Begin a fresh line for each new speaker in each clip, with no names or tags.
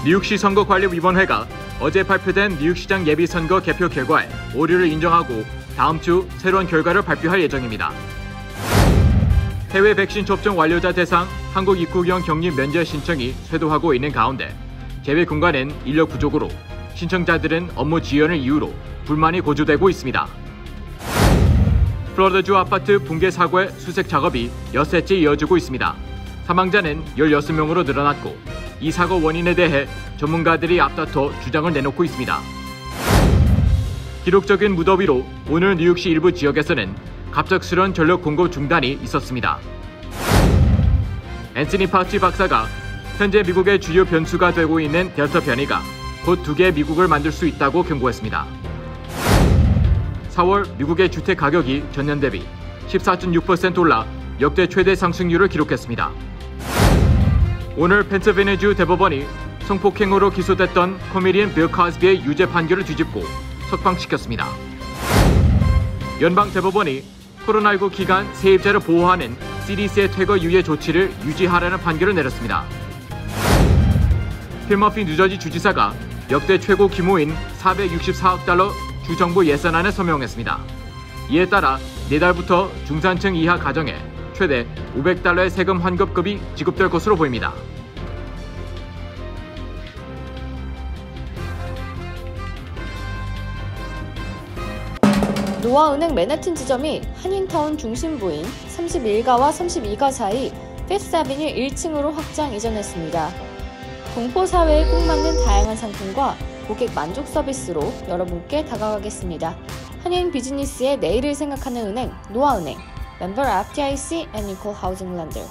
뉴욕시 선거관리위원회가 어제 발표된 뉴욕시장 예비선거 개표 결과에 오류를 인정하고 다음 주 새로운 결과를 발표할 예정입니다. 해외 백신 접종 완료자 대상 한국 입국형 격리 면제 신청이 쇄도하고 있는 가운데 제외 군과는 인력 부족으로 신청자들은 업무 지연을 이유로 불만이 고조되고 있습니다. 플로리다주 아파트 붕괴 사고의 수색 작업이 엿새째 이어지고 있습니다. 사망자는 16명으로 늘어났고 이 사고 원인에 대해 전문가들이 앞다퉈 주장을 내놓고 있습니다. 기록적인 무더위로 오늘 뉴욕시 일부 지역에서는 갑작스러운 전력 공급 중단이 있었습니다. 앤서니 파우치 박사가 현재 미국의 주요 변수가 되고 있는 델타 변이가 곧 두 개의 미국을 만들 수 있다고 경고했습니다. 4월 미국의 주택 가격이 전년 대비 14.6% 올라 역대 최대 상승률을 기록했습니다. 오늘 펜실베니아주 대법원이 성폭행으로 기소됐던 코미디언 빌 커스비의 유죄 판결을 뒤집고 석방시켰습니다. 연방 대법원이 코로나19 기간 세입자를 보호하는 CDC의 퇴거 유예 조치를 유지하라는 판결을 내렸습니다. 필 머피 뉴저지 주지사가 역대 최고 규모인 464억 달러 주정부 예산안에 서명했습니다. 이에 따라 내달부터 중산층 이하 가정에 최대 500달러의 세금 환급금이 지급될 것으로 보입니다.
노아은행 맨해튼 지점이 한인타운 중심부인 31가와 32가 사이 피프스 애비뉴 1층으로 확장 이전했습니다. 동포 사회에 꼭 맞는 다양한 상품과 고객 만족 서비스로 여러분께 다가가겠습니다. 한인 비즈니스의 내일을 생각하는 은행 노아은행, 멤버 FDIC and Equal Housing Lender.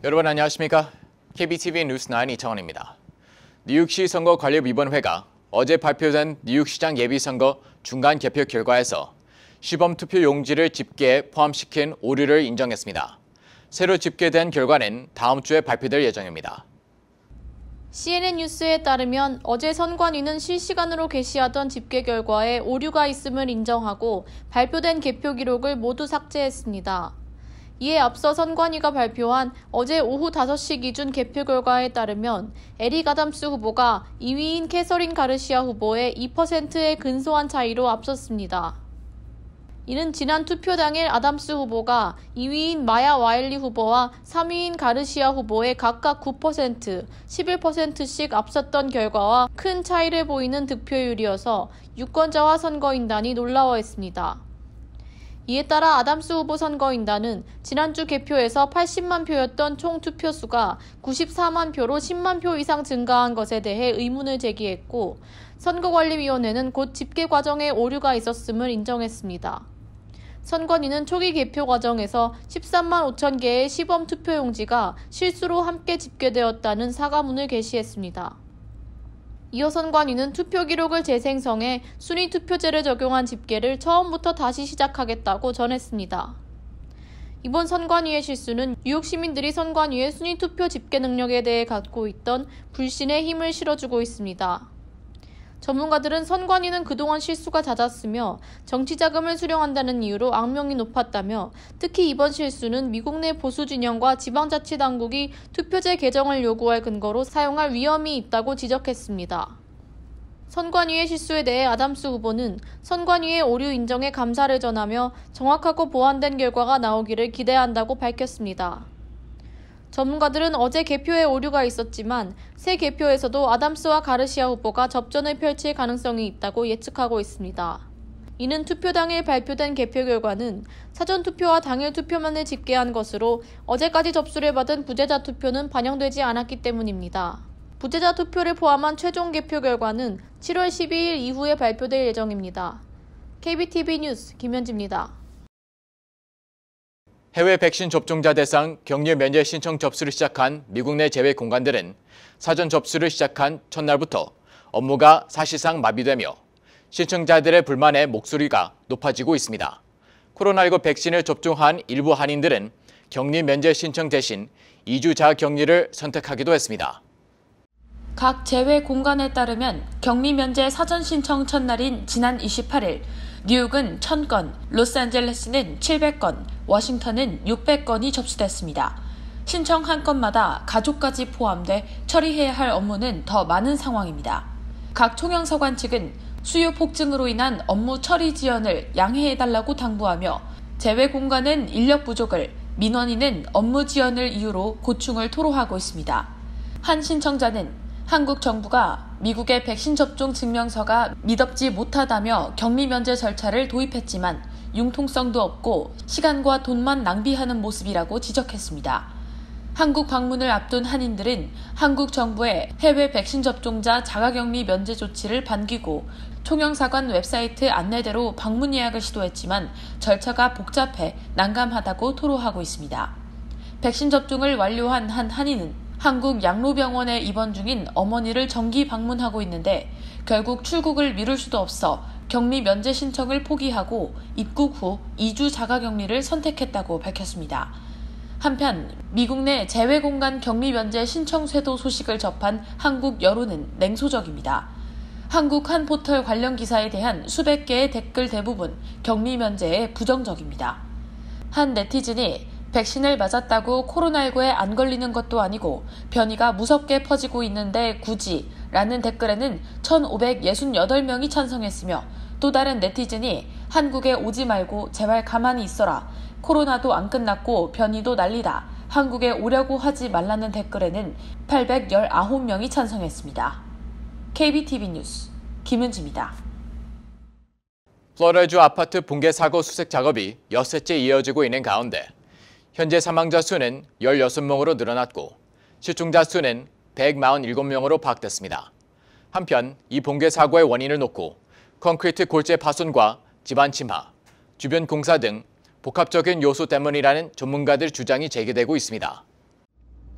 여러분 안녕하십니까? KBTV 뉴스9 이창원입니다. 뉴욕시 선거관리위원회가 어제 발표된 뉴욕시장 예비선거 중간 개표 결과에서 시범투표 용지를 집계에 포함시킨 오류를 인정했습니다. 새로 집계된 결과는 다음 주에 발표될 예정입니다.
CNN 뉴스에 따르면 어제 선관위는 실시간으로 게시하던 집계 결과에 오류가 있음을 인정하고 발표된 개표 기록을 모두 삭제했습니다. 이에 앞서 선관위가 발표한 어제 오후 5시 기준 개표 결과에 따르면 에릭 아담스 후보가 2위인 캐서린 가르시아 후보의 2%의 근소한 차이로 앞섰습니다. 이는 지난 투표 당일 아담스 후보가 2위인 마야 와일리 후보와 3위인 가르시아 후보의 각각 9%, 11%씩 앞섰던 결과와 큰 차이를 보이는 득표율이어서 유권자와 선거인단이 놀라워했습니다. 이에 따라 아담스 후보 선거인단은 지난주 개표에서 80만 표였던 총 투표수가 94만 표로 10만 표 이상 증가한 것에 대해 의문을 제기했고 선거관리위원회는 곧 집계 과정에 오류가 있었음을 인정했습니다. 선관위는 초기 개표 과정에서 13만 5천 개의 시범 투표용지가 실수로 함께 집계되었다는 사과문을 게시했습니다. 이어 선관위는 투표 기록을 재생성해 순위 투표제를 적용한 집계를 처음부터 다시 시작하겠다고 전했습니다. 이번 선관위의 실수는 뉴욕 시민들이 선관위의 순위 투표 집계 능력에 대해 갖고 있던 불신에 힘을 실어주고 있습니다. 전문가들은 선관위는 그동안 실수가 잦았으며 정치 자금을 수령한다는 이유로 악명이 높았다며 특히 이번 실수는 미국 내 보수 진영과 지방자치당국이 투표제 개정을 요구할 근거로 사용할 위험이 있다고 지적했습니다. 선관위의 실수에 대해 아담스 후보는 선관위의 오류 인정에 감사를 전하며 정확하고 보완된 결과가 나오기를 기대한다고 밝혔습니다. 전문가들은 어제 개표에 오류가 있었지만 새 개표에서도 아담스와 가르시아 후보가 접전을 펼칠 가능성이 있다고 예측하고 있습니다. 이는 투표 당일 발표된 개표 결과는 사전 투표와 당일 투표만을 집계한 것으로 어제까지 접수를 받은 부재자 투표는 반영되지 않았기 때문입니다. 부재자 투표를 포함한 최종 개표 결과는 7월 12일 이후에 발표될 예정입니다. KBTV 뉴스 김현지입니다.
해외 백신 접종자 대상 격리 면제 신청 접수를 시작한 미국 내 제외 공간들은 사전 접수를 시작한 첫날부터 업무가 사실상 마비되며 신청자들의 불만의 목소리가 높아지고 있습니다. 코로나19 백신을 접종한 일부 한인들은 격리 면제 신청 대신 2주 자격격리를 선택하기도 했습니다.
각 제외 공간에 따르면 격리 면제 사전 신청 첫날인 지난 28일 뉴욕은 1000건, 로스앤젤레스는 700건, 워싱턴은 600건이 접수됐습니다. 신청 한 건마다 가족까지 포함돼 처리해야 할 업무는 더 많은 상황입니다. 각 총영사관 측은 수요 폭증으로 인한 업무 처리 지연을 양해해달라고 당부하며 제외 공간은 인력 부족을, 민원인은 업무 지연을 이유로 고충을 토로하고 있습니다. 한 신청자는 한국 정부가 미국의 백신 접종 증명서가 미덥지 못하다며 격리 면제 절차를 도입했지만 융통성도 없고 시간과 돈만 낭비하는 모습이라고 지적했습니다. 한국 방문을 앞둔 한인들은 한국 정부의 해외 백신 접종자 자가격리 면제 조치를 반기고 총영사관 웹사이트 안내대로 방문 예약을 시도했지만 절차가 복잡해 난감하다고 토로하고 있습니다. 백신 접종을 완료한 한 한인은 한국 양로병원에 입원 중인 어머니를 정기 방문하고 있는데 결국 출국을 미룰 수도 없어 격리 면제 신청을 포기하고 입국 후 2주 자가격리를 선택했다고 밝혔습니다. 한편 미국 내 제외공간 격리 면제 신청 쇄도 소식을 접한 한국 여론은 냉소적입니다. 한국 한 포털 관련 기사에 대한 수백 개의 댓글 대부분 격리 면제에 부정적입니다. 한 네티즌이 백신을 맞았다고 코로나19에 안 걸리는 것도 아니고 변이가 무섭게 퍼지고 있는데 굳이 라는 댓글에는 1568명이 찬성했으며 또 다른 네티즌이 한국에 오지 말고 제발 가만히 있어라. 코로나도 안 끝났고 변이도 난리다. 한국에 오려고 하지 말라는 댓글에는 819명이 찬성했습니다. KBTV 뉴스 김은지입니다.
플로리다주 아파트 붕괴 사고 수색 작업이 엿새째 이어지고 있는 가운데 현재 사망자 수는 16명으로 늘어났고 실종자 수는 147명으로 파악됐습니다. 한편 이 붕괴 사고의 원인을 놓고 콘크리트 골재 파손과 집안 침하, 주변 공사 등 복합적인 요소 때문이라는 전문가들 주장이 제기되고 있습니다.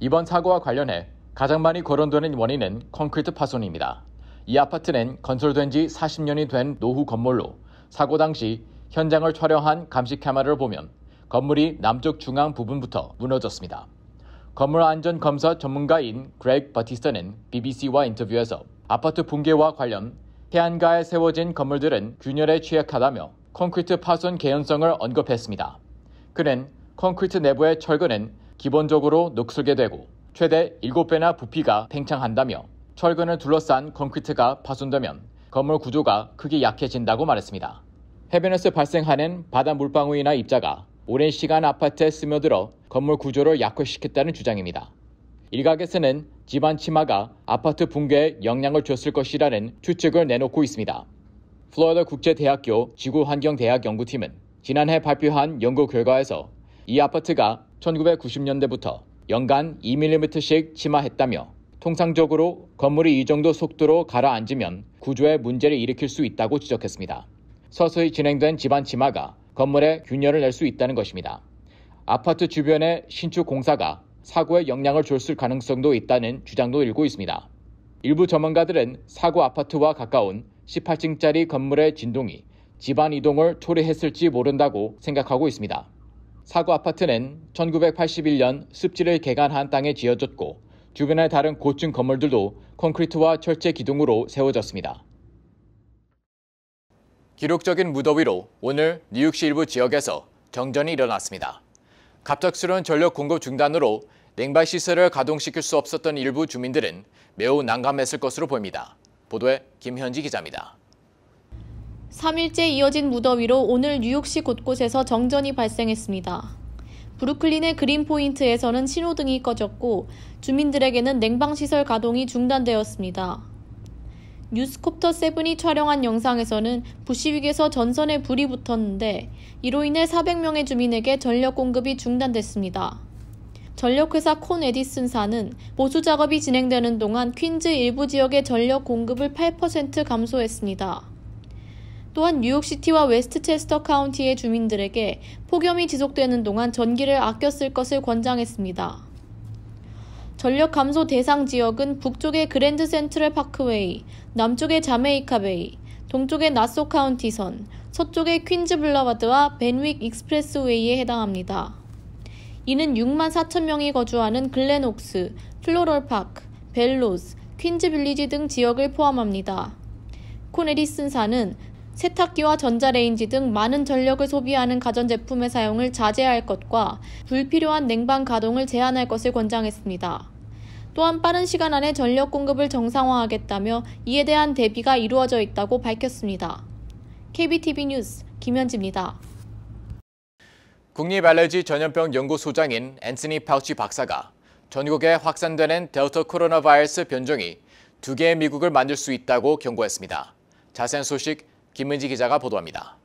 이번 사고와 관련해 가장 많이 거론되는 원인은 콘크리트 파손입니다. 이 아파트는 건설된 지 40년이 된 노후 건물로 사고 당시 현장을 촬영한 감시 카메라를 보면 건물이 남쪽 중앙 부분부터 무너졌습니다. 건물 안전 검사 전문가인 그렉 버티스터는 BBC와 인터뷰에서 아파트 붕괴와 관련 해안가에 세워진 건물들은 균열에 취약하다며 콘크리트 파손 개연성을 언급했습니다. 그는 콘크리트 내부의 철근은 기본적으로 녹슬게 되고 최대 7배나 부피가 팽창한다며 철근을 둘러싼 콘크리트가 파손되면 건물 구조가 크게 약해진다고 말했습니다. 해변에서 발생하는 바다 물방울이나 입자가 오랜 시간 아파트에 스며들어 건물 구조를 약화시켰다는 주장입니다. 일각에서는 집안 침하가 아파트 붕괴에 영향을 줬을 것이라는 추측을 내놓고 있습니다. 플로리다 국제대학교 지구환경대학 연구팀은 지난해 발표한 연구 결과에서 이 아파트가 1990년대부터 연간 2mm씩 침하했다며 통상적으로 건물이 이 정도 속도로 가라앉으면 구조에 문제를 일으킬 수 있다고 지적했습니다. 서서히 진행된 집안 침하가 건물에 균열을 낼 수 있다는 것입니다. 아파트 주변의 신축 공사가 사고에 영향을 줬을 가능성도 있다는 주장도 일고 있습니다. 일부 전문가들은 사고 아파트와 가까운 18층짜리 건물의 진동이 집안 이동을 초래했을지 모른다고 생각하고 있습니다. 사고 아파트는 1981년 습지를 개간한 땅에 지어졌고 주변의 다른 고층 건물들도 콘크리트와 철제 기둥으로 세워졌습니다. 기록적인 무더위로 오늘 뉴욕시 일부 지역에서 정전이 일어났습니다. 갑작스러운 전력 공급 중단으로 냉방시설을 가동시킬 수 없었던 일부 주민들은 매우 난감했을 것으로 보입니다. 보도에 김현지 기자입니다.
3일째 이어진 무더위로 오늘 뉴욕시 곳곳에서 정전이 발생했습니다. 브루클린의 그린포인트에서는 신호등이 꺼졌고 주민들에게는 냉방시설 가동이 중단되었습니다. 뉴스콥터 7이 촬영한 영상에서는 부시윅에서 전선에 불이 붙었는데 이로 인해 400명의 주민에게 전력 공급이 중단됐습니다. 전력회사 콘 에디슨사는 보수 작업이 진행되는 동안 퀸즈 일부 지역의 전력 공급을 8% 감소했습니다. 또한 뉴욕시티와 웨스트체스터 카운티의 주민들에게 폭염이 지속되는 동안 전기를 아껴 쓸 것을 권장했습니다. 전력 감소 대상 지역은 북쪽의 그랜드 센트럴 파크웨이, 남쪽의 자메이카 베이, 동쪽의 나소 카운티선, 서쪽의 퀸즈 블러바드와 벤윅 익스프레스웨이에 해당합니다. 이는 6만 4천 명이 거주하는 글렌옥스, 플로럴 파크, 벨로스, 퀸즈 빌리지 등 지역을 포함합니다. 콘 에디슨사는 세탁기와 전자레인지 등 많은 전력을 소비하는 가전제품의 사용을 자제할 것과 불필요한 냉방 가동을 제한할 것을 권장했습니다. 또한 빠른 시간 안에 전력 공급을 정상화하겠다며 이에 대한 대비가 이루어져 있다고 밝혔습니다. KBTV 뉴스 김현지입니다.
국립알레르기 전염병 연구소장인 앤서니 파우치 박사가 전국에 확산되는 델타 코로나 바이러스 변종이 2개의 미국을 만들 수 있다고 경고했습니다. 자세한 소식 김은지 기자가 보도합니다.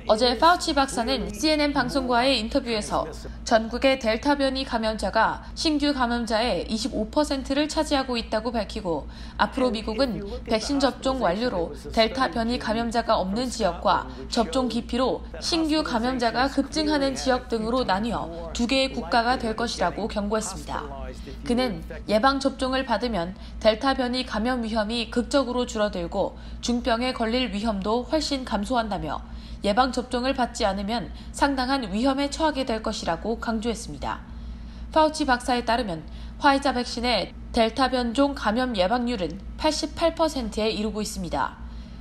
어제 파우치 박사는 CNN 방송과의 인터뷰에서 전국의 델타 변이 감염자가 신규 감염자의 25%를 차지하고 있다고 밝히고 앞으로 미국은 백신 접종 완료로 델타 변이 감염자가 없는 지역과 접종 기피로 신규 감염자가 급증하는 지역 등으로 나뉘어 2개의 국가가 될 것이라고 경고했습니다. 그는 예방접종을 받으면 델타 변이 감염 위험이 극적으로 줄어들고 중병에 걸릴 위험도 훨씬 감소한다며 예방접종을 받지 않으면 상당한 위험에 처하게 될 것이라고 강조했습니다. 파우치 박사에 따르면 화이자 백신의 델타 변종 감염 예방률은 88%에 이르고 있습니다.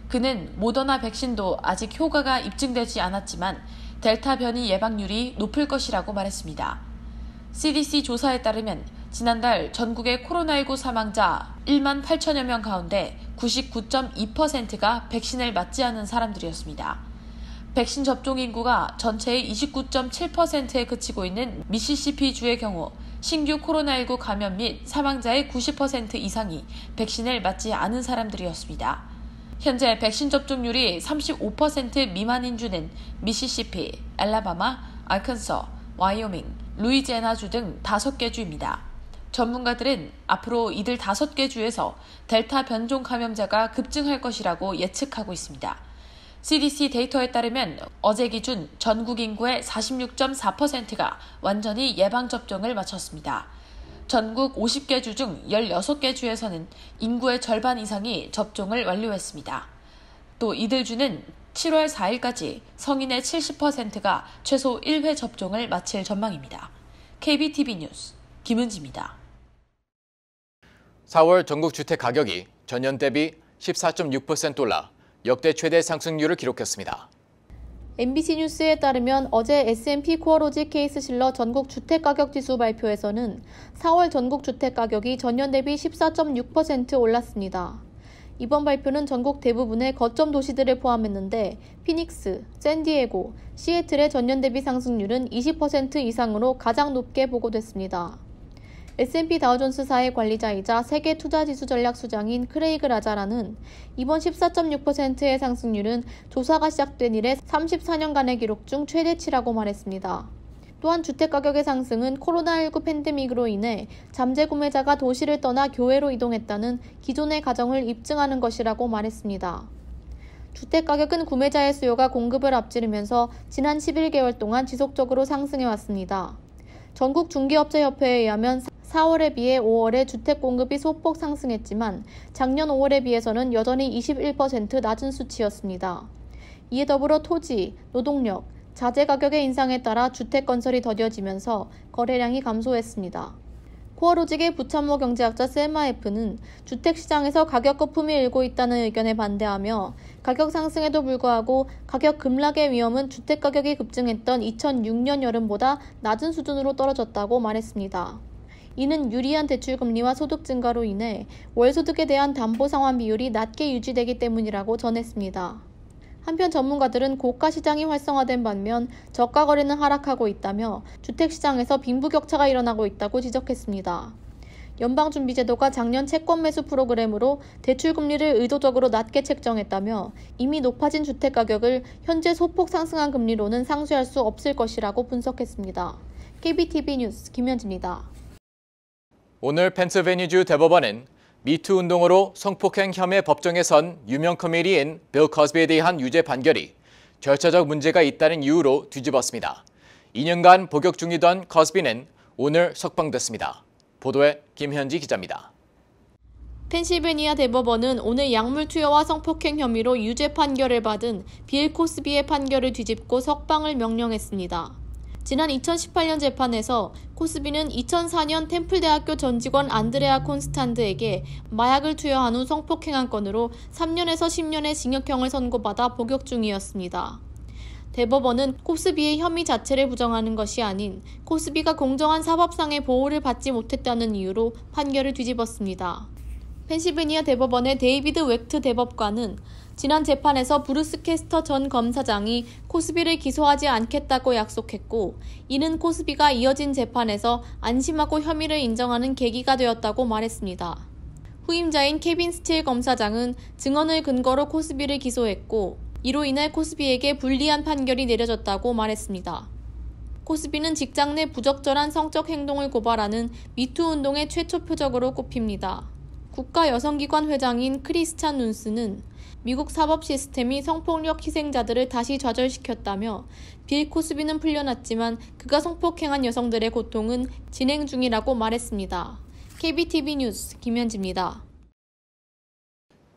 그는 모더나 백신도 아직 효과가 입증되지 않았지만 델타 변이 예방률이 높을 것이라고 말했습니다. CDC 조사에 따르면 지난달 전국의 코로나19 사망자 1만 8천여 명 가운데 99.2%가 백신을 맞지 않은 사람들이었습니다. 백신 접종 인구가 전체의 29.7%에 그치고 있는 미시시피주의 경우 신규 코로나19 감염 및 사망자의 90% 이상이 백신을 맞지 않은 사람들이었습니다. 현재 백신 접종률이 35% 미만인 주는 미시시피, 알라바마, 아칸서, 와이오밍, 루이지애나주 등 5개 주입니다. 전문가들은 앞으로 이들 5개 주에서 델타 변종 감염자가 급증할 것이라고 예측하고 있습니다. CDC 데이터에 따르면 어제 기준 전국 인구의 46.4%가 완전히 예방접종을 마쳤습니다. 전국 50개 주 중 16개 주에서는 인구의 절반 이상이 접종을 완료했습니다. 또 이들 주는 7월 4일까지 성인의 70%가 최소 1회 접종을 마칠 전망입니다. KBTV 뉴스 김은지입니다.
4월 전국 주택 가격이 전년 대비 14.6% 올라 역대 최대 상승률을 기록했습니다.
MBC 뉴스에 따르면 어제 S&P 코어로지 케이스실러 전국 주택가격지수 발표에서는 4월 전국 주택가격이 전년 대비 14.6% 올랐습니다. 이번 발표는 전국 대부분의 거점 도시들을 포함했는데 피닉스, 샌디에고, 시애틀의 전년 대비 상승률은 20% 이상으로 가장 높게 보고됐습니다. S&P 다우존스사의 관리자이자 세계 투자지수 전략 수장인 크레이그 라자라는 이번 14.6%의 상승률은 조사가 시작된 이래 34년간의 기록 중 최대치라고 말했습니다. 또한 주택가격의 상승은 코로나19 팬데믹으로 인해 잠재 구매자가 도시를 떠나 교외로 이동했다는 기존의 가정을 입증하는 것이라고 말했습니다. 주택가격은 구매자의 수요가 공급을 앞지르면서 지난 11개월 동안 지속적으로 상승해왔습니다. 전국 중개업체협회에 의하면 4월에 비해 5월에 주택 공급이 소폭 상승했지만 작년 5월에 비해서는 여전히 21% 낮은 수치였습니다. 이에 더불어 토지, 노동력, 자재 가격의 인상에 따라 주택 건설이 더뎌지면서 거래량이 감소했습니다. 코어로직의 부참모 경제학자 셀마 F는 주택시장에서 가격 거품이 일고 있다는 의견에 반대하며 가격 상승에도 불구하고 가격 급락의 위험은 주택가격이 급증했던 2006년 여름보다 낮은 수준으로 떨어졌다고 말했습니다. 이는 유리한 대출금리와 소득 증가로 인해 월소득에 대한 담보상환 비율이 낮게 유지되기 때문이라고 전했습니다. 한편 전문가들은 고가 시장이 활성화된 반면 저가 거래는 하락하고 있다며 주택시장에서 빈부격차가 일어나고 있다고 지적했습니다. 연방준비제도가 작년 채권 매수 프로그램으로 대출금리를 의도적으로 낮게 책정했다며 이미 높아진 주택가격을 현재 소폭 상승한 금리로는 상쇄할 수 없을 것이라고 분석했습니다. KBTV 뉴스 김현지입니다.
오늘 펜실베니주 대법원은 미투 운동으로 성폭행 혐의 법정에 선 유명 코미디인 빌 커스비에 대한 유죄 판결이 절차적 문제가 있다는 이유로 뒤집었습니다. 2년간 복역 중이던 커스비는 오늘 석방됐습니다. 보도에 김현지 기자입니다.
펜실베니아 대법원은 오늘 약물 투여와 성폭행 혐의로 유죄 판결을 받은 빌 코스비의 판결을 뒤집고 석방을 명령했습니다. 지난 2018년 재판에서 코스비는 2004년 템플대학교 전 직원 안드레아 콘스탄드에게 마약을 투여한 후 성폭행한 건으로 3년에서 10년의 징역형을 선고받아 복역 중이었습니다. 대법원은 코스비의 혐의 자체를 부정하는 것이 아닌 코스비가 공정한 사법상의 보호를 받지 못했다는 이유로 판결을 뒤집었습니다. 펜실베니아 대법원의 데이비드 웩트 대법관은 지난 재판에서 브루스 캐스터 전 검사장이 코스비를 기소하지 않겠다고 약속했고, 이는 코스비가 이어진 재판에서 안심하고 혐의를 인정하는 계기가 되었다고 말했습니다. 후임자인 케빈 스틸 검사장은 증언을 근거로 코스비를 기소했고, 이로 인해 코스비에게 불리한 판결이 내려졌다고 말했습니다. 코스비는 직장 내 부적절한 성적 행동을 고발하는 미투 운동의 최초 표적으로 꼽힙니다. 국가여성기관 회장인 크리스찬 눈스는 미국 사법 시스템이 성폭력 희생자들을 다시 좌절시켰다며 빌 코스비는 풀려났지만 그가 성폭행한 여성들의 고통은 진행 중이라고 말했습니다. KBTV 뉴스 김현지입니다.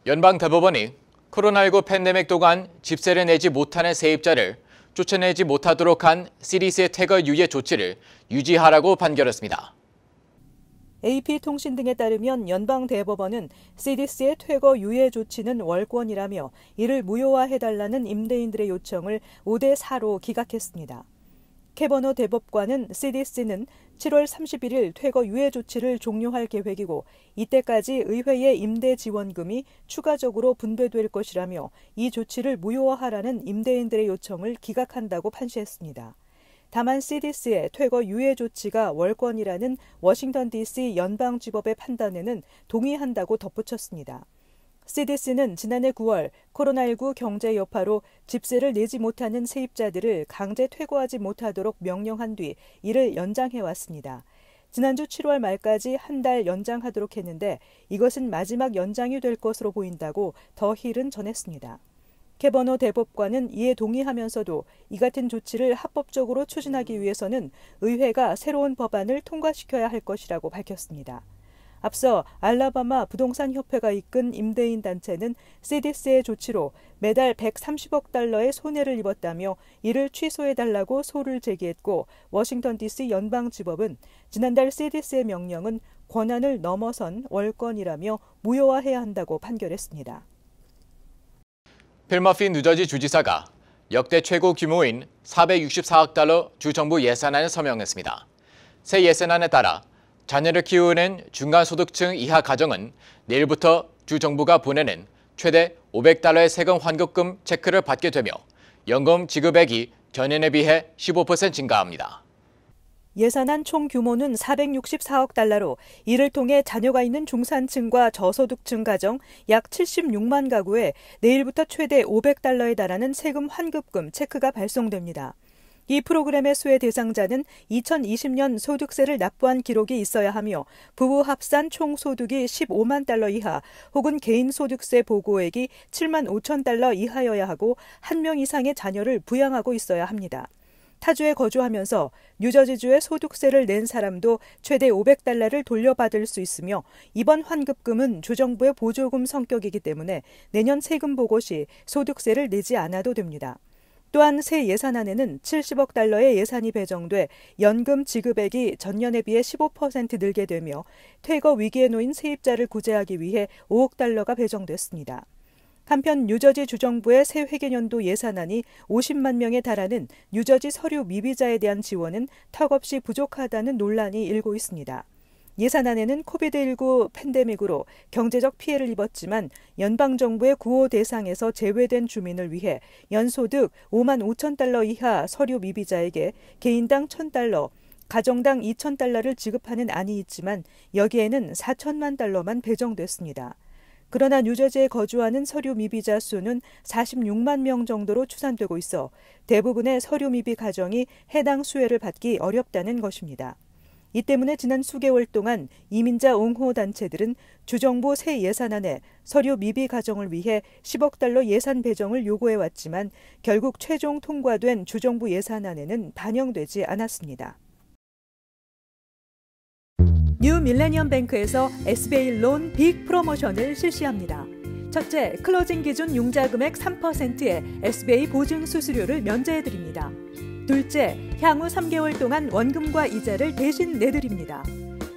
연방대법원이 코로나19 팬데믹 동안 집세를 내지 못하는 세입자를 쫓아내지 못하도록 한 CDC의 퇴거 유예 조치를 유지하라고 판결했습니다.
AP통신 등에 따르면 연방대법원은 CDC의 퇴거 유예 조치는 월권이라며 이를 무효화해달라는 임대인들의 요청을 5대4로 기각했습니다. 캐버너 대법관은 CDC는 7월 31일 퇴거 유예 조치를 종료할 계획이고 이때까지 의회의 임대 지원금이 추가적으로 분배될 것이라며 이 조치를 무효화하라는 임대인들의 요청을 기각한다고 판시했습니다. 다만 CDC의 퇴거 유예 조치가 월권이라는 워싱턴 DC 연방지법의 판단에는 동의한다고 덧붙였습니다. CDC는 지난해 9월 코로나19 경제 여파로 집세를 내지 못하는 세입자들을 강제 퇴거하지 못하도록 명령한 뒤 이를 연장해왔습니다. 지난주 7월 말까지 한 달 연장하도록 했는데 이것은 마지막 연장이 될 것으로 보인다고 더 힐은 전했습니다. 캐버너 대법관은 이에 동의하면서도 이 같은 조치를 합법적으로 추진하기 위해서는 의회가 새로운 법안을 통과시켜야 할 것이라고 밝혔습니다. 앞서 알라바마 부동산협회가 이끈 임대인 단체는 CDC의 조치로 매달 130억 달러의 손해를 입었다며 이를 취소해달라고 소를 제기했고 워싱턴 DC 연방지법은 지난달 CDC의 명령은 권한을 넘어선 월권이라며 무효화해야 한다고 판결했습니다.
필 머피 뉴저지 주지사가 역대 최고 규모인 464억 달러 주정부 예산안을 서명했습니다. 새 예산안에 따라 자녀를 키우는 중간소득층 이하 가정은 내일부터 주정부가 보내는 최대 500달러의 세금 환급금 체크를 받게 되며 연금 지급액이 전년에 비해 15% 증가합니다.
예산안 총 규모는 464억 달러로 이를 통해 자녀가 있는 중산층과 저소득층 가정 약 76만 가구에 내일부터 최대 500달러에 달하는 세금 환급금 체크가 발송됩니다. 이 프로그램의 수혜 대상자는 2020년 소득세를 납부한 기록이 있어야 하며 부부 합산 총 소득이 15만 달러 이하 혹은 개인 소득세 보고액이 7만 5천 달러 이하여야 하고 1명 이상의 자녀를 부양하고 있어야 합니다. 타주에 거주하면서 뉴저지주에 소득세를 낸 사람도 최대 500달러를 돌려받을 수 있으며 이번 환급금은 주정부의 보조금 성격이기 때문에 내년 세금 보고 시 소득세를 내지 않아도 됩니다. 또한 새 예산안에는 70억 달러의 예산이 배정돼 연금 지급액이 전년에 비해 15% 늘게 되며 퇴거 위기에 놓인 세입자를 구제하기 위해 5억 달러가 배정됐습니다. 한편 뉴저지 주정부의 새 회계연도 예산안이 50만 명에 달하는 뉴저지 서류 미비자에 대한 지원은 턱없이 부족하다는 논란이 일고 있습니다. 예산안에는 코비드19 팬데믹으로 경제적 피해를 입었지만 연방정부의 구호 대상에서 제외된 주민을 위해 연소득 5만 5천 달러 이하 서류 미비자에게 개인당 $1,000, 가정당 $2,000를 지급하는 안이 있지만 여기에는 4천만 달러만 배정됐습니다. 그러나 뉴저지에 거주하는 서류 미비자 수는 46만 명 정도로 추산되고 있어 대부분의 서류 미비 가정이 해당 수혜를 받기 어렵다는 것입니다. 이 때문에 지난 수개월 동안 이민자 옹호 단체들은 주정부 새 예산안에 서류 미비 가정을 위해 10억 달러 예산 배정을 요구해왔지만 결국 최종 통과된 주정부 예산안에는 반영되지 않았습니다. 뉴 밀레니엄 뱅크에서 SBA 론 빅 프로모션을 실시합니다. 첫째, 클로징 기준 융자 금액 3%의 SBA 보증 수수료를 면제해드립니다. 둘째, 향후 3개월 동안 원금과 이자를 대신 내드립니다.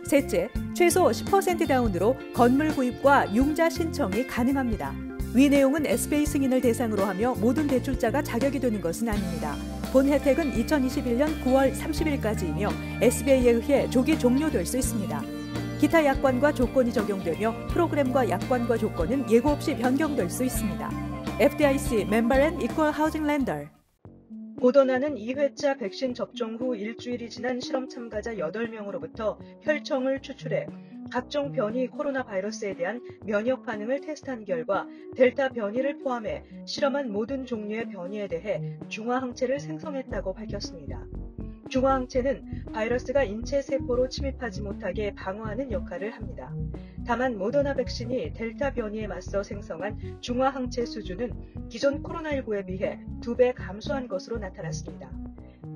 셋째, 최소 10% 다운으로 건물 구입과 융자 신청이 가능합니다. 위 내용은 SBA 승인을 대상으로 하며 모든 대출자가 자격이 되는 것은 아닙니다. 본 혜택은 2021년 9월 30일까지이며 SBA에 의해 조기 종료될 수 있습니다. 기타 약관과 조건이 적용되며 프로그램과 약관과 조건은 예고 없이 변경될 수 있습니다. FDIC 멤버 앤 이퀄 하우징 렌더. 모더나는 2회차 백신 접종 후 일주일이 지난 실험 참가자 8명으로부터 혈청을 추출해 각종 변이 코로나 바이러스에 대한 면역 반응을 테스트한 결과 델타 변이를 포함해 실험한 모든 종류의 변이에 대해 중화항체를 생성했다고 밝혔습니다. 중화항체는 바이러스가 인체 세포로 침입하지 못하게 방어하는 역할을 합니다. 다만 모더나 백신이 델타 변이에 맞서 생성한 중화항체 수준은 기존 코로나19에 비해 2배 감소한 것으로 나타났습니다.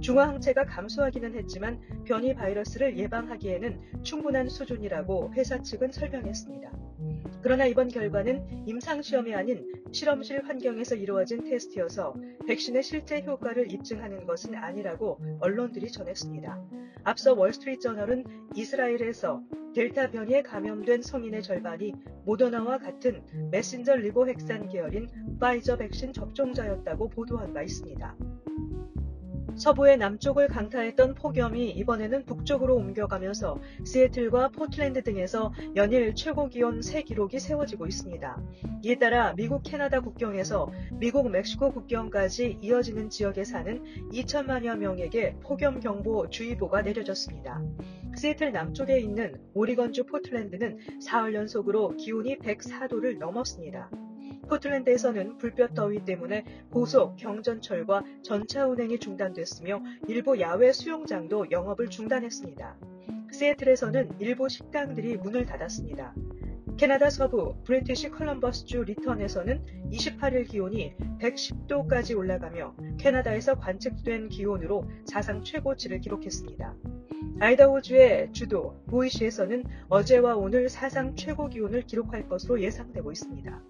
중화항체가 감소하기는 했지만 변이 바이러스를 예방하기에는 충분한 수준이라고 회사 측은 설명했습니다. 그러나 이번 결과는 임상시험이 아닌 실험실 환경에서 이루어진 테스트여서 백신의 실제 효과를 입증하는 것은 아니라고 언론들이 전했습니다. 앞서 월스트리트저널은 이스라엘에서 델타 변이에 감염된 성인의 절반이 모더나와 같은 메신저 리보핵산 계열인 파이저 백신 접종자였다고 보도한 바 있습니다. 서부의 남쪽을 강타했던 폭염이 이번에는 북쪽으로 옮겨가면서 시애틀과 포틀랜드 등에서 연일 최고 기온 새 기록이 세워지고 있습니다. 이에 따라 미국 캐나다 국경에서 미국 멕시코 국경까지 이어지는 지역에 사는 2천만여 명에게 폭염경보 주의보가 내려졌습니다. 시애틀 남쪽에 있는 오리건주 포틀랜드는 사흘 연속으로 기온이 104도를 넘었습니다. 포틀랜드에서는 불볕 더위 때문에 고속, 경전철과 전차 운행이 중단됐으며 일부 야외 수영장도 영업을 중단했습니다. 시애틀에서는 일부 식당들이 문을 닫았습니다. 캐나다 서부 브리티시 컬럼버스주 리턴에서는 28일 기온이 110도까지 올라가며 캐나다에서 관측된 기온으로 사상 최고치를 기록했습니다. 아이다호주의 주도 보이시에서는 어제와 오늘 사상 최고 기온을 기록할 것으로 예상되고 있습니다.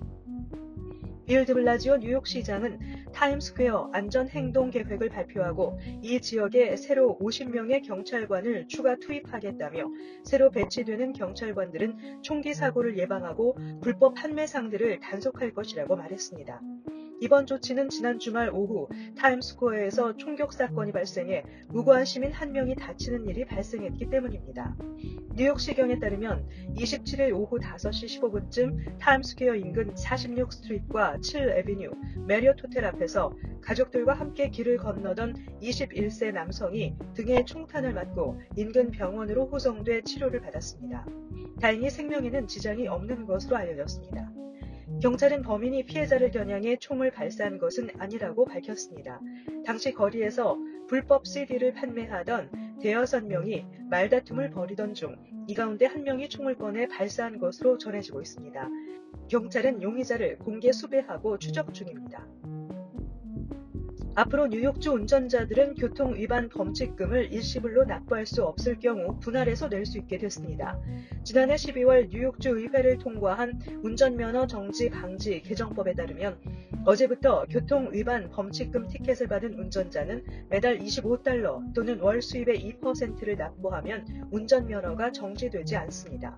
빌 드 블라지오 뉴욕시장은 타임스퀘어 안전행동 계획을 발표하고 이 지역에 새로 50명의 경찰관을 추가 투입하겠다며 새로 배치되는 경찰관들은 총기 사고를 예방하고 불법 판매상들을 단속할 것이라고 말했습니다. 이번 조치는 지난 주말 오후 타임스퀘어에서 총격 사건이 발생해 무고한 시민 1명이 다치는 일이 발생했기 때문입니다. 뉴욕시경에 따르면 27일 오후 5시 15분쯤 타임스퀘어 인근 46스트리트과 7에비뉴 메리어트 호텔 앞에서 가족들과 함께 길을 건너던 21세 남성이 등에 총탄을 맞고 인근 병원으로 호송돼 치료를 받았습니다. 다행히 생명에는 지장이 없는 것으로 알려졌습니다. 경찰은 범인이 피해자를 겨냥해 총을 발사한 것은 아니라고 밝혔습니다. 당시 거리에서 불법 CD를 판매하던 대여섯 명이 말다툼을 벌이던 중 이 가운데 한 명이 총을 꺼내 발사한 것으로 전해지고 있습니다. 경찰은 용의자를 공개 수배하고 추적 중입니다. 앞으로 뉴욕주 운전자들은 교통위반 범칙금을 일시불로 납부할 수 없을 경우 분할해서 낼 수 있게 됐습니다. 지난해 12월 뉴욕주 의회를 통과한 운전면허 정지 방지 개정법에 따르면 어제부터 교통위반 범칙금 티켓을 받은 운전자는 매달 $25 또는 월 수입의 2%를 납부하면 운전면허가 정지되지 않습니다.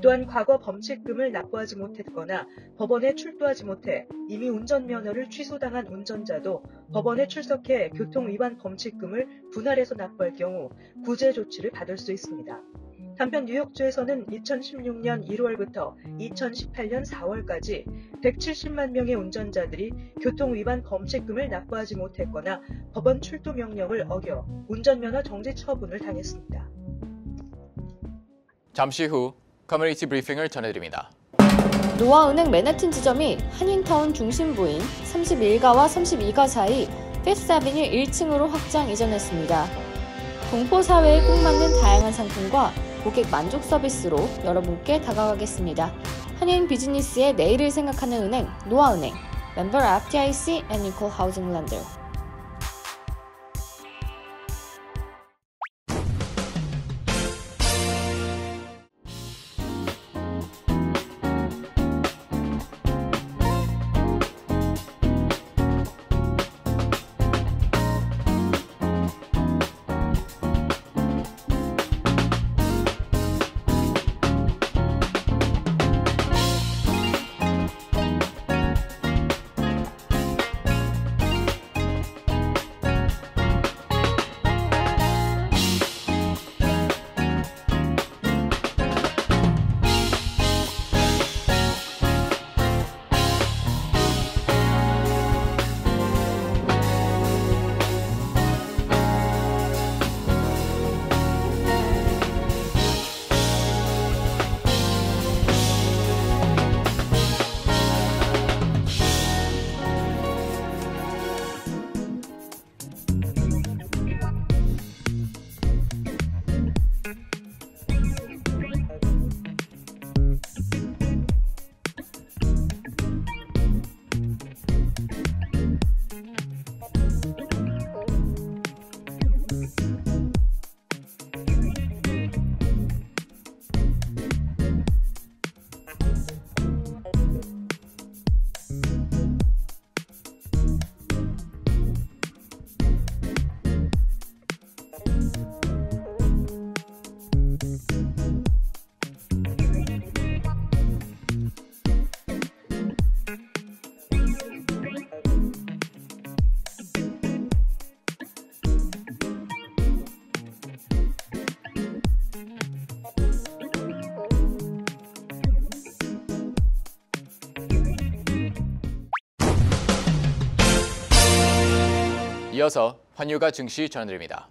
또한 과거 범칙금을 납부하지 못했거나 법원에 출두하지 못해 이미 운전면허를 취소당한 운전자도 법원에 출석해 교통위반 범칙금을 분할해서 납부할 경우 구제 조치를 받을 수 있습니다. 한편 뉴욕주에서는 2016년 1월부터 2018년 4월까지 170만 명의 운전자들이 교통위반 범칙금을 납부하지 못했거나 법원 출두 명령을 어겨 운전면허 정지 처분을 당했습니다.
잠시 후 커뮤니티 브리핑을 전해드립니다.
노아은행 맨해튼 지점이 한인타운 중심부인 31가와 32가 사이 피프스 애비뉴 1층으로 확장 이전했습니다. 동포 사회에 꼭 맞는 다양한 상품과 고객 만족 서비스로 여러분께 다가가겠습니다. 한인 비즈니스의 내일을 생각하는 은행 노아은행, 멤버 FDIC and Equal Housing Lender.
이어서 환율과 증시 전해드립니다.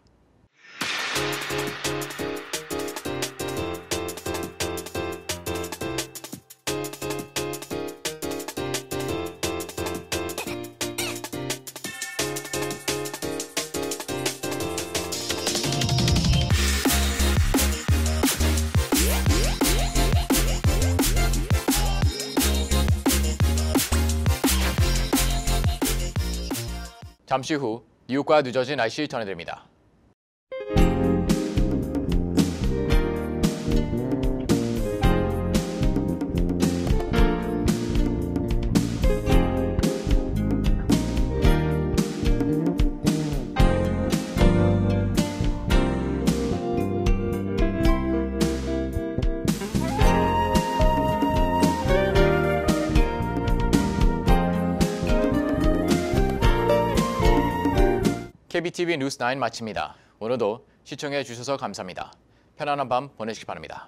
잠시 후 뉴욕과 뉴저지 날씨 전해드립니다. KBTV 뉴스 9 마칩니다. 오늘도 시청해 주셔서 감사합니다. 편안한 밤 보내시기 바랍니다.